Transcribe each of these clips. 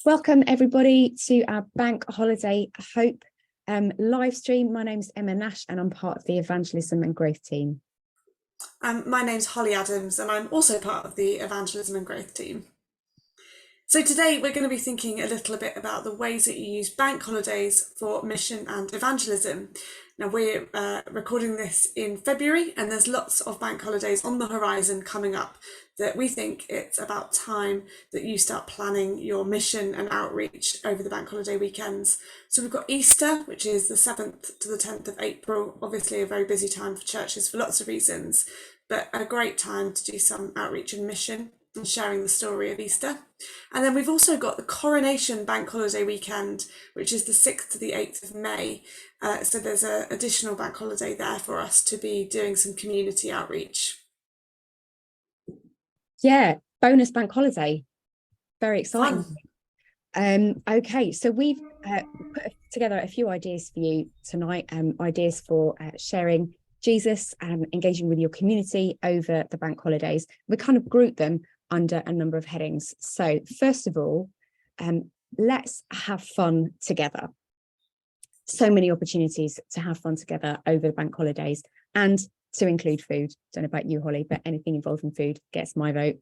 Welcome everybody to our Bank Holiday Hope live stream. My name's Emma Nash and I'm part of the Evangelism and Growth Team. My name's Holly Adams and I'm also part of the Evangelism and Growth Team. So today we're going to be thinking a little bit about the ways that you use bank holidays for mission and evangelism. Now we're recording this in February and there's lots of bank holidays on the horizon coming up that we think it's about time that you start planning your mission and outreach over the bank holiday weekends. So we've got Easter, which is the 7th to the 10th of April, obviously a very busy time for churches for lots of reasons, but a great time to do some outreach and mission and sharing the story of Easter. And then we've also got the Coronation bank holiday weekend, which is the 6th to the 8th of May. So there's an additional bank holiday there for us to be doing some community outreach. Yeah, bonus bank holiday. Very exciting. Okay, so we've put together a few ideas for you tonight, ideas for sharing Jesus and engaging with your community over the bank holidays. We kind of group them under a number of headings. So first of all, let's have fun together. So many opportunities to have fun together over the bank holidays and to include food. Don't know about you, Holly, but anything involving food gets my vote.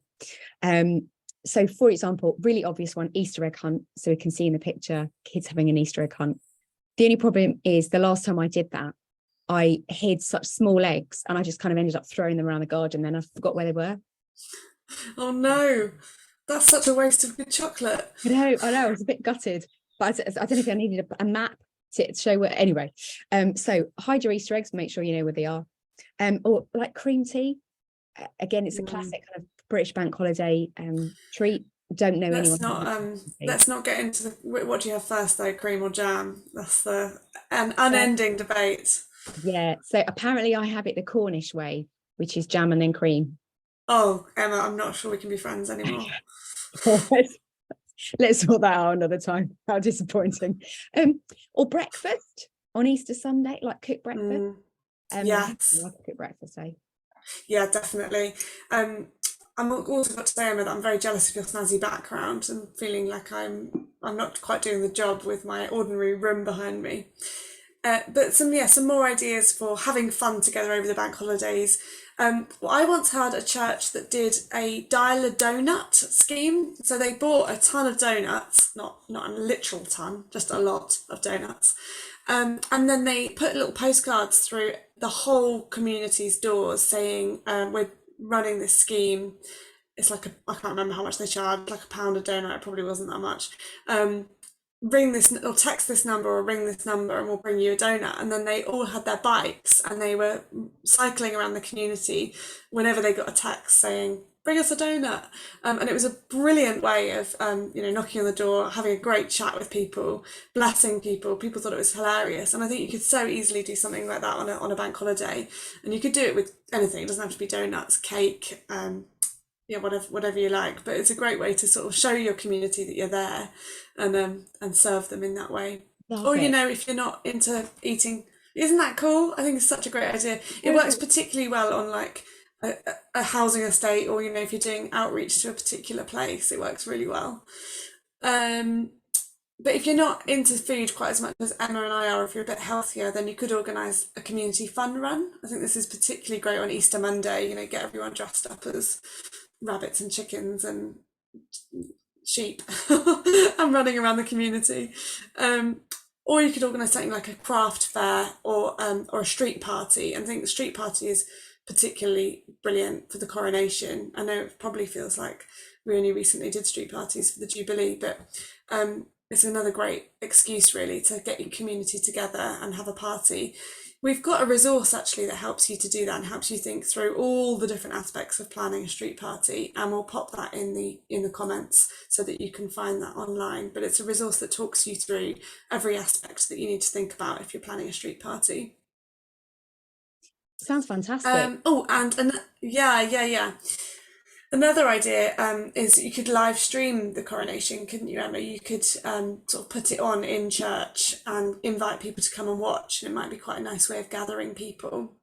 So for example, really obvious one, Easter egg hunt. So we can see in the picture, kids having an Easter egg hunt. The only problem is the last time I did that, I hid such small eggs and I just kind of ended up throwing them around the garden and I forgot where they were. Oh no, that's such a waste of good chocolate. I know, I was a bit gutted, but I don't know if I needed a map to show where. Anyway, so hide your Easter eggs, make sure you know where they are. Or like cream tea. Again, it's a classic kind of British bank holiday treat. Don't know anyone. Let's not get into what do you have first though, cream or jam? That's an unending debate. Yeah, so apparently I have it the Cornish way, which is jam and then cream. Oh, Emma, I'm not sure we can be friends anymore. Let's sort that out another time. How disappointing. Or breakfast on Easter Sunday, like cooked breakfast. Yes. I like a cooked breakfast, eh? Yeah, definitely. I'm also got to say, Emma, that I'm very jealous of your snazzy background and feeling like I'm not quite doing the job with my ordinary room behind me. But some more ideas for having fun together over the bank holidays. Well, I once had a church that did a dial a donut scheme. So they bought a ton of donuts, not a literal ton, just a lot of donuts. And then they put little postcards through the whole community's doors saying, we're running this scheme. It's like I can't remember how much they charged, like £1 a donut. It probably wasn't that much. Ring this or text this number or ring this number and we'll bring you a donut. And then they all had their bikes and they were cycling around the community whenever they got a text saying, bring us a donut. And it was a brilliant way of, knocking on the door, having a great chat with people, blessing people. People thought it was hilarious. And I think you could so easily do something like that on a bank holiday. And you could do it with anything. It doesn't have to be donuts, cake, whatever you like, but it's a great way to sort of show your community that you're there and serve them in that way. Or if you're not into eating, isn't that cool? I think it's such a great idea. It works particularly well on like a housing estate, or if you're doing outreach to a particular place, it works really well. But if you're not into food quite as much as Emma and I are, if you're a bit healthier, then you could organise a community fun run. I think this is particularly great on Easter Monday, get everyone dressed up as rabbits and chickens and sheep and running around the community. Or you could organise something like a craft fair or a street party. And I think the street party is particularly brilliant for the coronation. I know it probably feels like we only recently did street parties for the Jubilee, but it's another great excuse really to get your community together and have a party. We've got a resource actually that helps you to do that and helps you think through all the different aspects of planning a street party, and we'll pop that in the comments so that you can find that online. But it's a resource that talks you through every aspect that you need to think about if you're planning a street party. Sounds fantastic. Yeah. Another idea is you could live stream the coronation, couldn't you, Emma? You could sort of put it on in church and invite people to come and watch, and it might be quite a nice way of gathering people.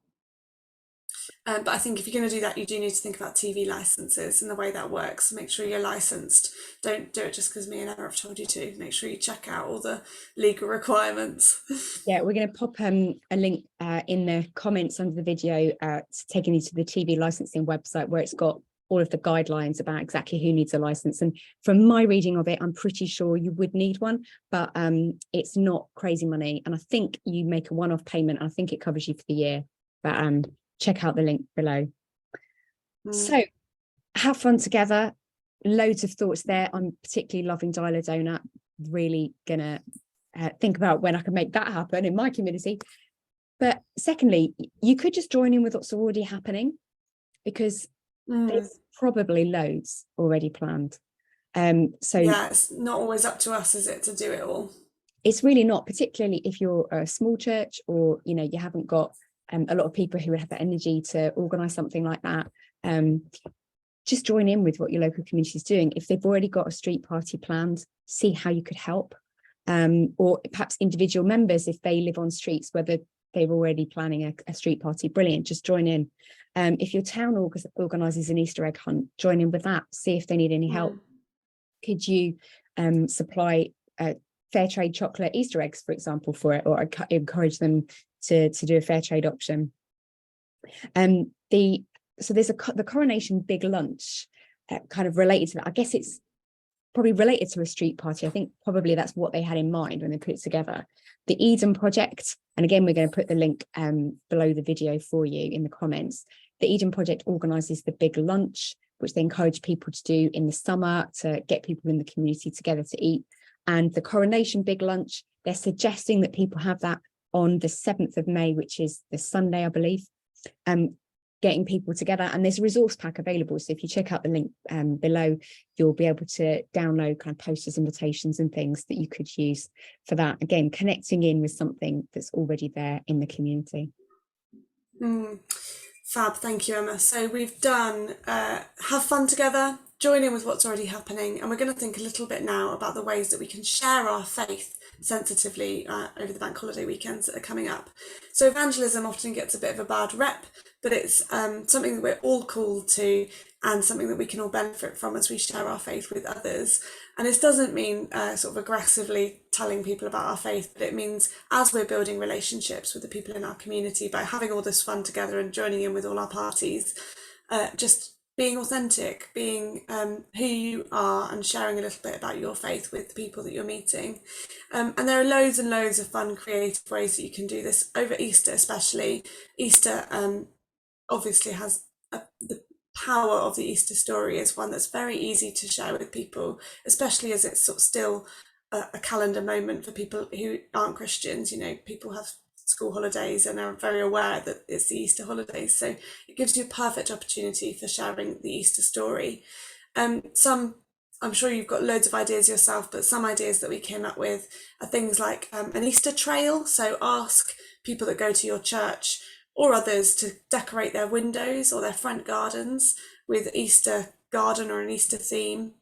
But I think if you're going to do that, you do need to think about TV licenses and the way that works. Make sure you're licensed. Don't do it just because me and Emma have told you to. Make sure you check out all the legal requirements. Yeah, we're going to pop a link in the comments under the video taking you to the TV licensing website, where it's got all of the guidelines about exactly who needs a license. And from my reading of it, I'm pretty sure you would need one, but it's not crazy money. And I think you make a one-off payment. I think it covers you for the year, but check out the link below. So have fun together. Loads of thoughts there. I'm particularly loving Dial a Donut. Really gonna think about when I can make that happen in my community. But secondly, you could just join in with what's already happening, because there's probably loads already planned. So yeah, it's not always up to us, is it, to do it all? It's really not, particularly if you're a small church, or you haven't got a lot of people who would have the energy to organise something like that. Just join in with what your local community is doing. If they've already got a street party planned, see how you could help. Or perhaps individual members, if they live on streets, whether they're already planning a street party, brilliant, just join in. If your town organises an Easter egg hunt, join in with that, see if they need any help. Could you supply fair trade chocolate Easter eggs, for example, for it, or encourage them to do a fair trade option? So there's the Coronation Big Lunch, kind of related to that. I guess it's probably related to a street party. I think probably that's what they had in mind when they put it together. The Eden Project, and again, we're going to put the link below the video for you in the comments. The Eden Project organises the Big Lunch, which they encourage people to do in the summer to get people in the community together to eat. And the Coronation Big Lunch, they're suggesting that people have that on the 7th of May, which is the Sunday, I believe, getting people together. And there's a resource pack available. So if you check out the link below, you'll be able to download kind of posters, invitations and things that you could use for that. Again, connecting in with something that's already there in the community. Fab, thank you, Emma. So we've done have fun together, join in with what's already happening, and we're going to think a little bit now about the ways that we can share our faith sensitively over the bank holiday weekends that are coming up. So evangelism often gets a bit of a bad rep, but it's something that we're all called to, and something that we can all benefit from as we share our faith with others. And this doesn't mean sort of aggressively telling people about our faith, but it means as we're building relationships with the people in our community by having all this fun together and joining in with all our parties, just being authentic, being who you are, and sharing a little bit about your faith with the people that you're meeting. And there are loads and loads of fun, creative ways that you can do this over Easter, especially. Easter obviously has the power of the Easter story is one that's very easy to share with people, especially as it's sort of still a calendar moment for people who aren't Christians. People have school holidays and are very aware that it's the Easter holidays, so it gives you a perfect opportunity for sharing the Easter story. I'm sure you've got loads of ideas yourself, but some ideas that we came up with are things like an Easter trail. So ask people that go to your church or others to decorate their windows or their front gardens with Easter garden or an Easter theme.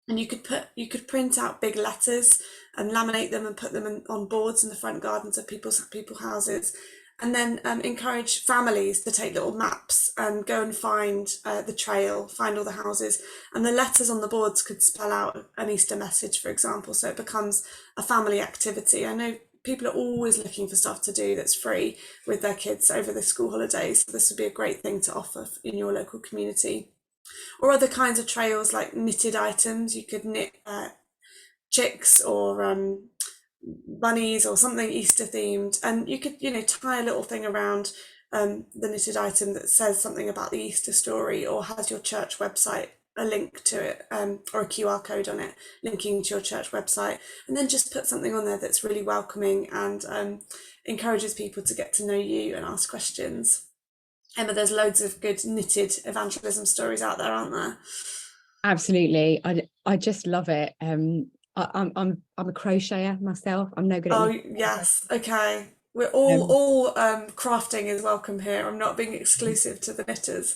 And you could print out big letters and laminate them and put them on boards in the front gardens of people's houses. And then encourage families to take little maps and go and find the trail, find all the houses. And the letters on the boards could spell out an Easter message, for example, so it becomes a family activity. I know people are always looking for stuff to do that's free with their kids over the school holidays, so this would be a great thing to offer in your local community. Or other kinds of trails like knitted items. You could knit chicks or bunnies or something Easter themed, and you could tie a little thing around the knitted item that says something about the Easter story, or has your church website a link to it, or a QR code on it linking to your church website, and then just put something on there that's really welcoming and encourages people to get to know you and ask questions. Emma, there's loads of good knitted evangelism stories out there, aren't there? Absolutely. I just love it. I'm a crocheter myself. I'm no good at knitting. Yes, okay. We're all crafting is welcome here. I'm not being exclusive to the knitters.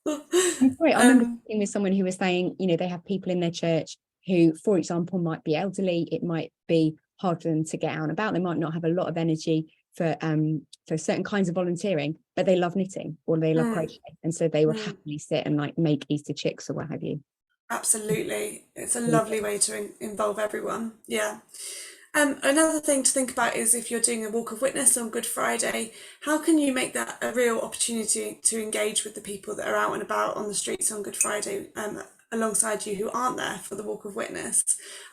Great. I remember talking with someone who was saying, they have people in their church who, for example, might be elderly. It might be hard for them to get out and about. They might not have a lot of energy for certain kinds of volunteering, but they love knitting or they love crochet, and so they would happily sit and like make Easter chicks or what have you. Absolutely. It's a lovely way to involve everyone. Yeah. Another thing to think about is if you're doing a walk of witness on Good Friday, how can you make that a real opportunity to engage with the people that are out and about on the streets on Good Friday, alongside you, who aren't there for the walk of witness?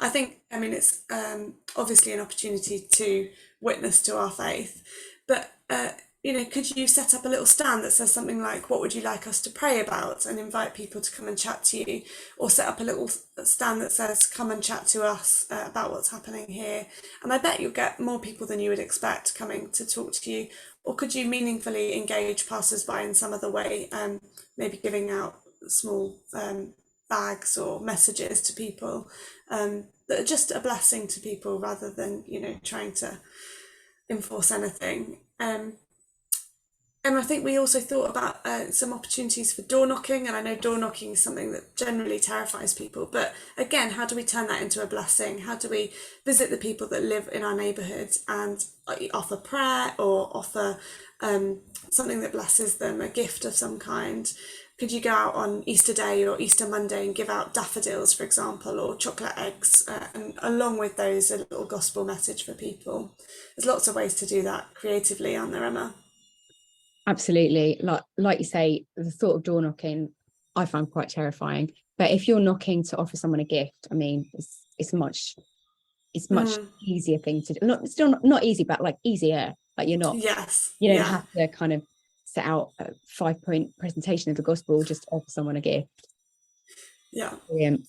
I think, I mean, it's obviously an opportunity to witness to our faith, but could you set up a little stand that says something like, what would you like us to pray about, and invite people to come and chat to you, or set up a little stand that says, come and chat to us about what's happening here. And I bet you'll get more people than you would expect coming to talk to you. Or could you meaningfully engage passers-by in some other way, maybe giving out small bags or messages to people that are just a blessing to people, rather than trying to enforce anything. And I think we also thought about some opportunities for door knocking, and I know door knocking is something that generally terrifies people, but again, how do we turn that into a blessing? How do we visit the people that live in our neighbourhoods and offer prayer, or offer something that blesses them, a gift of some kind? Could you go out on Easter Day or Easter Monday and give out daffodils, for example, or chocolate eggs, and along with those, a little gospel message for people? There's lots of ways to do that creatively, aren't there, Emma? Absolutely. Like you say, the thought of door knocking, I find quite terrifying. But if you're knocking to offer someone a gift, I mean, it's much easier thing to do. Not easy, but like easier. Like you don't have to kind of set out a 5-point presentation of the gospel just to offer someone a gift. Yeah. Brilliant.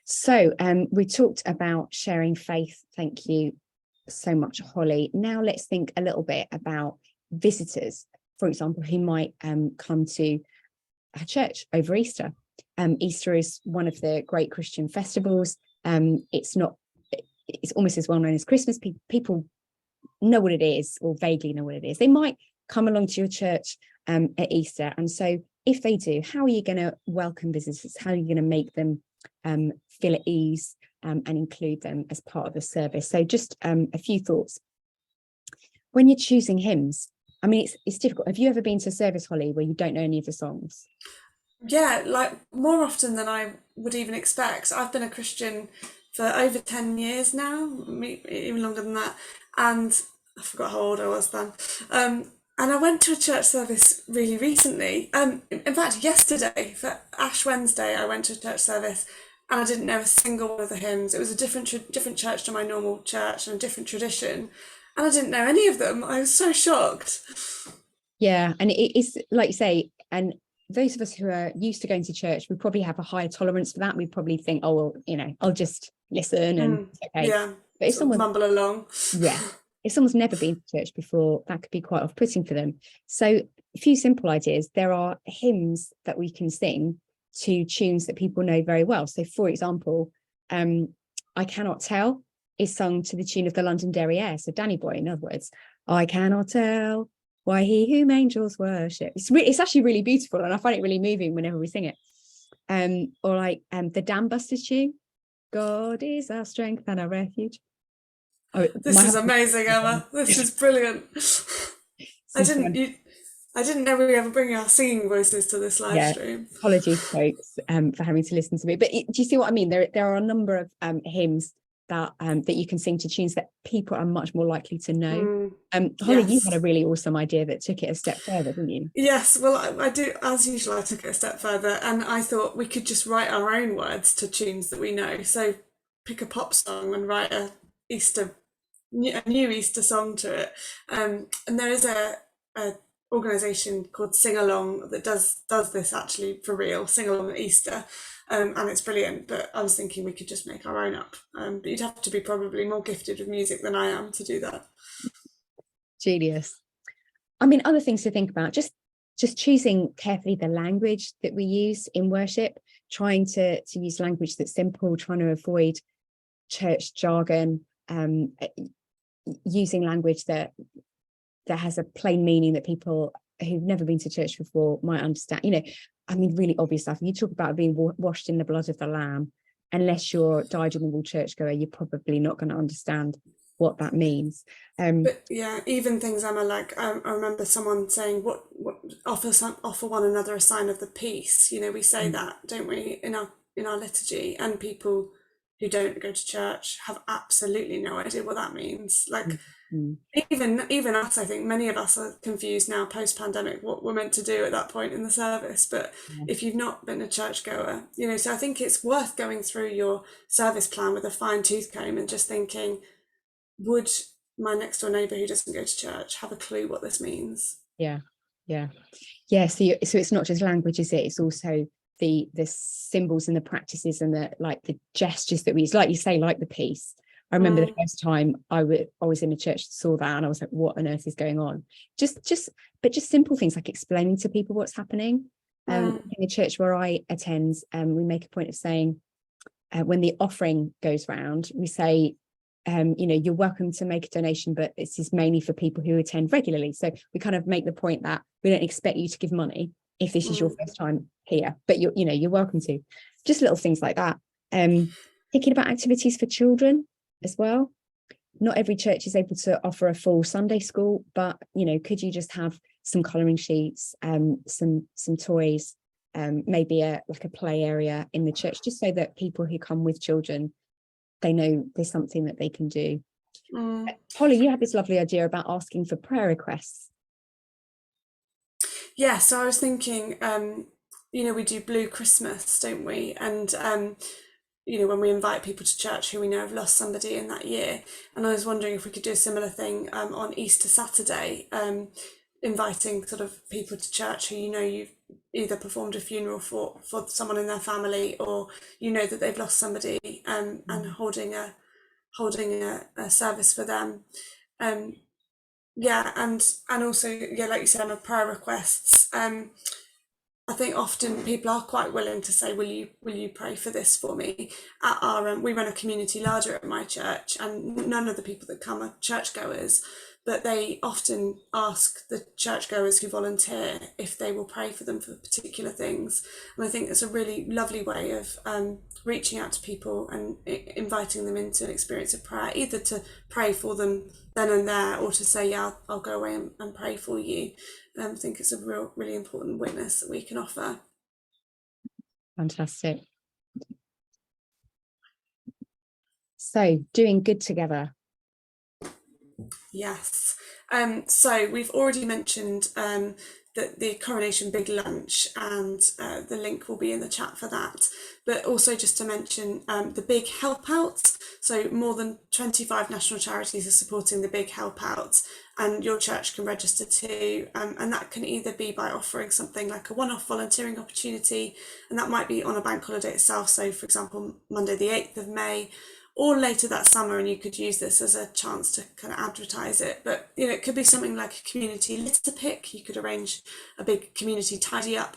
So we talked about sharing faith. Thank you so much, Holly. Now let's think a little bit about visitors, for example, who might come to a church over Easter. Easter is one of the great Christian festivals. It's almost as well known as Christmas. People know what it is, or vaguely know what it is. They might come along to your church at Easter. And so if they do, how are you going to welcome visitors? How are you going to make them feel at ease and include them as part of the service? So just a few thoughts. When you're choosing hymns, I mean, it's difficult. Have you ever been to a service, Holly, where you don't know any of the songs? Yeah, like more often than I would even expect. I've been a Christian for over 10 years now, even longer than that. And I forgot how old I was then. And I went to a church service really recently. In fact, yesterday, for Ash Wednesday, I went to a church service and I didn't know a single one of the hymns. It was a different church to my normal church and a different tradition. And I didn't know any of them. I was so shocked. Yeah, and it's like you say, and those of us who are used to going to church, we probably have a higher tolerance for that. We probably think, oh, well, I'll just listen and it's okay. Yeah, but if someone mumble along. Yeah, if someone's never been to church before, that could be quite off-putting for them. So a few simple ideas. There are hymns that we can sing to tunes that people know very well. So for example, I Cannot Tell is sung to the tune of the Londonderry Air. So Danny Boy, in other words, I cannot tell why he whom angels worship. It's actually really beautiful, and I find it really moving whenever we sing it. Or like the Dam Busters tune, God is our strength and our refuge. Oh, this is amazing, Emma. This is brilliant. I didn't know we were ever bringing our singing voices to this live stream. Apologies, folks, for having to listen to me. But do you see what I mean? There are a number of hymns that you can sing to tunes that people are much more likely to know. Holly, you had a really awesome idea that took it a step further, didn't you? Yes, well, I do, as usual, I took it a step further, and I thought we could just write our own words to tunes that we know. So pick a pop song and write a new Easter song to it. And there is a organisation called Sing Along that does this actually for real, Sing Along at Easter. And it's brilliant, but I was thinking we could just make our own up. But you'd have to be probably more gifted with music than I am to do that. Genius. I mean, other things to think about, just choosing carefully the language that we use in worship, trying to use language that's simple, trying to avoid church jargon, using language that has a plain meaning that people who've never been to church before might understand. I mean, really obvious stuff. You talk about being washed in the blood of the Lamb. Unless you're dyed-in-the-wool churchgoer, you're probably not going to understand what that means. But yeah, even things, Emma, like I remember someone saying, "What offer one another a sign of the peace." You know, we say that, don't we, in our liturgy, and people who don't go to church have absolutely no idea what that means. Like Mm. even us, I think many of us are confused now post pandemic what we're meant to do at that point in the service. But Yeah. if you've not been a churchgoer, you know, so I think it's worth going through your service plan with a fine tooth comb and just thinking, would my next door neighbour who doesn't go to church have a clue what this means? Yeah. So it's not just language, is it? It's also the symbols and the practices and the gestures that we use, like you say, like the peace. I remember the first time I was in a church that saw that, and I was like, what on earth is going on? Just simple things like explaining to people what's happening. In the church where I attend, we make a point of saying, when the offering goes round, we say, you're welcome to make a donation, but this is mainly for people who attend regularly. So we kind of make the point that we don't expect you to give money if this is your first time here, but you're welcome to. Just little things like that. Thinking about activities for children as well. Not every church is able to offer a full Sunday school, but could you just have some colouring sheets, some toys, maybe a play area in the church, just so that people who come with children, they know there's something that they can do. Holly, you had this lovely idea about asking for prayer requests. Yeah, so I was thinking, we do Blue Christmas, don't we? And when we invite people to church who we know have lost somebody in that year, and I was wondering if we could do a similar thing on Easter Saturday, inviting sort of people to church who you've either performed a funeral for someone in their family, or that they've lost somebody, and holding a service for them. And also, like you said, prayer requests. I think often people are quite willing to say, will you pray for this for me? At our we run a community larder at my church, and none of the people that come are churchgoers, but they often ask the churchgoers who volunteer if they will pray for them for particular things. And I think it's a really lovely way of reaching out to people and inviting them into an experience of prayer, either to pray for them then and there, or to say, yeah, I'll go away and pray for you. I think it's a really important witness that we can offer. Fantastic. So, doing good together. Yes. So we've already mentioned that the Coronation Big Lunch, and the link will be in the chat for that. But also just to mention the Big Help Out. So more than 25 national charities are supporting the Big Help Out, and your church can register too. And that can either be by offering something like a one-off volunteering opportunity, and that might be on a bank holiday itself. So for example, Monday the 8th of May, or later that summer, and you could use this as a chance to kind of advertise it. But it could be something like a community litter pick. You could arrange a big community tidy up,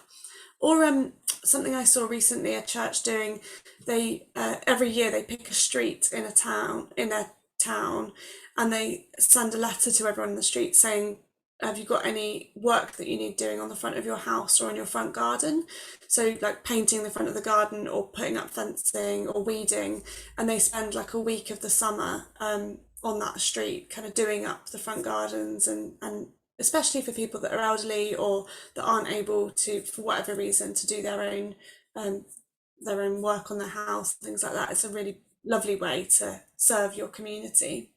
or something I saw recently a church doing. They every year they pick a street in a town, and they send a letter to everyone in the street saying, have you got any work that you need doing on the front of your house or in your front garden? So like painting the front of the garden, or putting up fencing, or weeding. And they spend like a week of the summer on that street, kind of doing up the front gardens, and especially for people that are elderly or that aren't able to, for whatever reason, to do their own work on their house, things like that. It's a really lovely way to serve your community.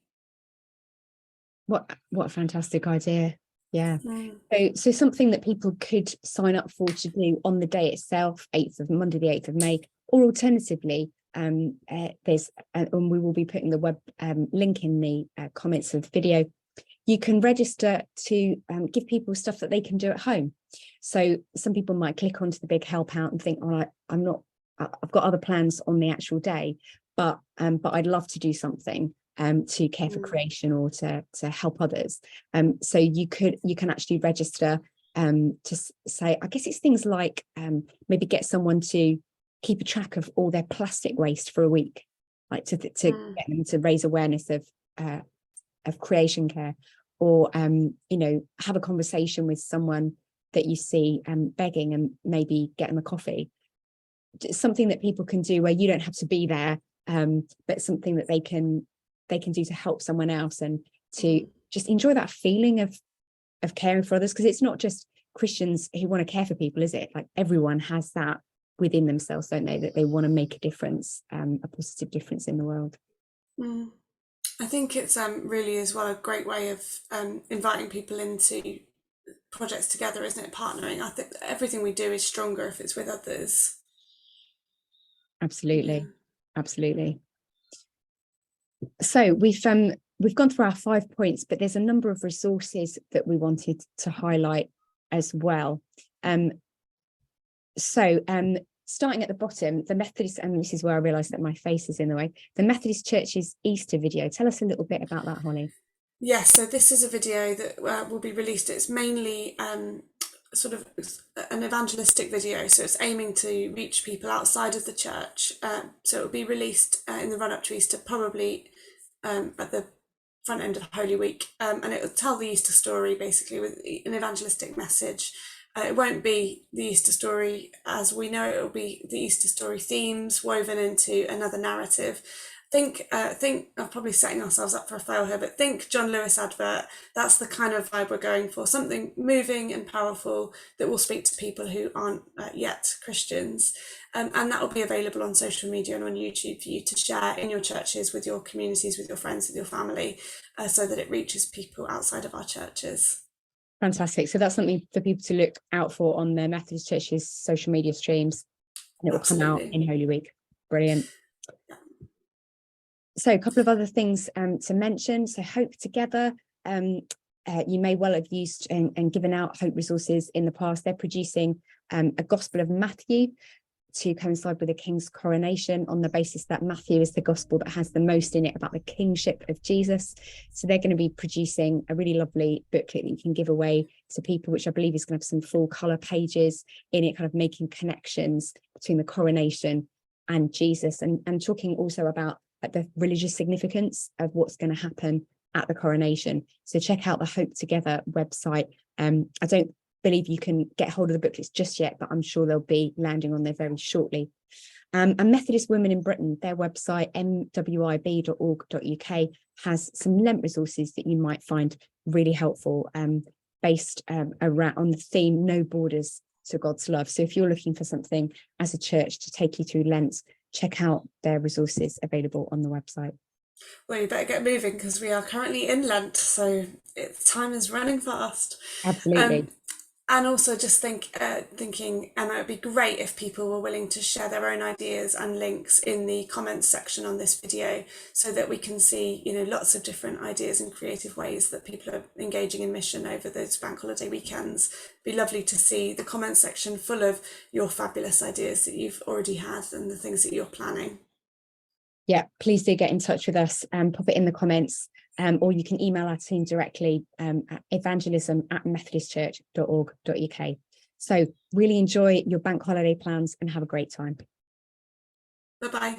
What a fantastic idea. Yeah. So something that people could sign up for to do on the day itself, Monday the 8th of May, or alternatively, there's and we will be putting the web link in the comments of the video. You can register to give people stuff that they can do at home. So some people might click onto the Big Help Out and think, all right, I've got other plans on the actual day, but I'd love to do something to care for creation, or to help others. So you can actually register to say, I guess it's things like maybe get someone to keep a track of all their plastic waste for a week, like to get them to raise awareness of creation care, or have a conversation with someone that you see begging, and maybe get them a coffee. Something that people can do where you don't have to be there, but something that they can they can do to help someone else, and to just enjoy that feeling of caring for others, because it's not just Christians who want to care for people, is it? Like, everyone has that within themselves, don't they, that they want to make a difference, a positive difference in the world. I think it's really as well a great way of inviting people into projects together, isn't it? Partnering. I think everything we do is stronger if it's with others. Absolutely. Absolutely. So we've gone through our 5 points, but there's a number of resources that we wanted to highlight as well. Starting at the bottom, the Methodist, and this is where I realised that my face is in the way, the Methodist Church's Easter video. Tell us a little bit about that, Holly. Yes, so this is a video that will be released. It's mainly sort of an evangelistic video, so it's aiming to reach people outside of the church. So it will be released in the run-up to Easter, probably at the front end of Holy Week, and it will tell the Easter story basically with an evangelistic message. It won't be the Easter story as we know it. It will be the Easter story themes woven into another narrative. Think I'm probably setting ourselves up for a fail here, but think John Lewis advert. That's the kind of vibe we're going for, something moving and powerful that will speak to people who aren't yet Christians, and that will be available on social media and on YouTube for you to share in your churches, with your communities, with your friends, with your family, so that it reaches people outside of our churches. Fantastic. So that's something for people to look out for on the Methodist Church's social media streams, and it will come out in Holy Week. Brilliant. Yeah. So a couple of other things to mention. So Hope Together, you may well have used and given out Hope resources in the past. They're producing a Gospel of Matthew to coincide with the King's coronation, on the basis that Matthew is the gospel that has the most in it about the kingship of Jesus. So they're going to be producing a really lovely booklet that you can give away to people, which I believe is going to have some full colour pages in it, kind of making connections between the coronation and Jesus, and talking also about the religious significance of what's going to happen at the coronation. So check out the Hope Together website. I don't believe you can get hold of the booklets just yet, but I'm sure they'll be landing on there very shortly. And Methodist Women in Britain, their website mwib.org.uk has some Lent resources that you might find really helpful, based around on the theme No Borders to God's Love. So if you're looking for something as a church to take you through Lent, check out their resources available on the website. Well, you better get moving, because we are currently in Lent, so time is running fast. Absolutely. And also just thinking, Emma, it'd be great if people were willing to share their own ideas and links in the comments section on this video, so that we can see, lots of different ideas and creative ways that people are engaging in mission over those bank holiday weekends. It'd be lovely to see the comments section full of your fabulous ideas that you've already had and the things that you're planning. Yeah, please do get in touch with us and pop it in the comments, or you can email our team directly at evangelism@methodistchurch.org.uk. So really enjoy your bank holiday plans and have a great time. Bye-bye.